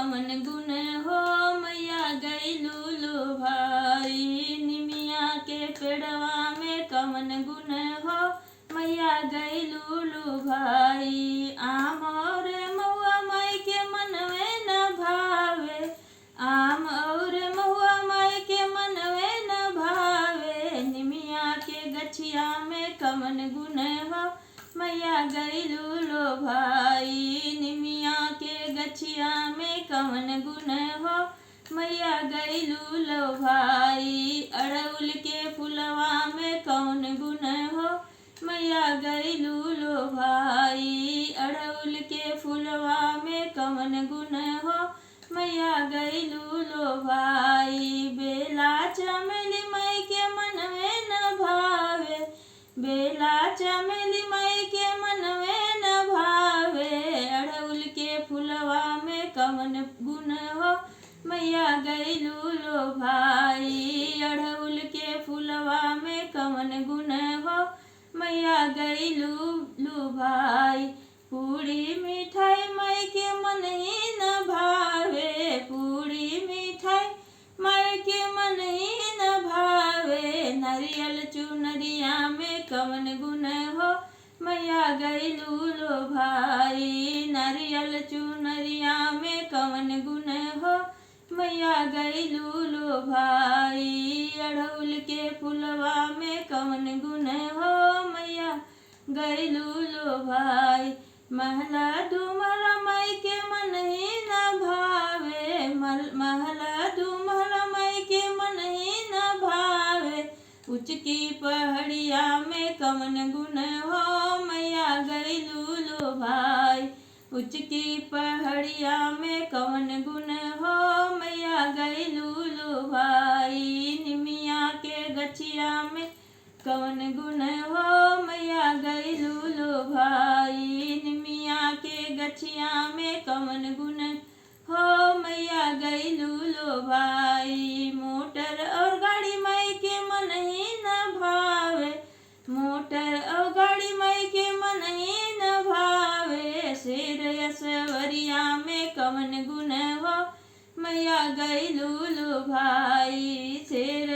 कवन गुण हो मैया गईलू लो भाई। निमिया के पेड़वा में कवन गुण हो मैया गईलू लो भाई। आम और महुआ माई के मनवे न भावे, आम और महुआ माई के मनवे न भावे। निमिया के गछिया में कवन गुण हो मैया गईलू लो भाई। निमिया के गछिया में कवन गुण हो मैया गईलू लो भाई। अड़उल के फुलवा में कौन गुण हो मैया गईलू लो भाई। अड़उल के फुलवा में कवन गुण हो मैया गईलू लो भाई। बेला चमेली माई के मनवे न भावे, बेला चमेली माई के मनवे न भावे। अड़उल के फुलवा में कवन गुण हो मैया गईलू लो भाई। अड़उल के फुलवा में कवन गुण हो मैया गईलू लो भाई। पूरी मिठाई माई के मन ही न भावे, पूरी मिठाई माई के मन ही न भावे। नारियल चुनरिया में कवन गुण हो मैया गईलू लो भाई। नारियल चुनरिया में कवन गुण हो मैया गईलू लो भाई। अड़उल के फुलवा में कवन गुण हो मैया गईलू लो भाई। महला डुमरा माई के मन ही न भावे, महला डुमरा माई के मन ही न भावे। उचकी पहाड़िया में कवन गुण हो मैया गईलू लो भाई। उचकी पहाड़िया में कवन गुण हो मैया गईलू लो भाई। निमिया के गछिया में कवन गुण हो मैया गईलू लो भाई। निमिया के गछिया में कवन गुण हो मैया गईलू लो भाई। मोटर और गाड़ी माई के मन ही न भावे, मोटर और गाड़ी माई के मन ही न भावे। शेर यसवरिया में कवन गुण हो मैया गईलू लो भाई। शेर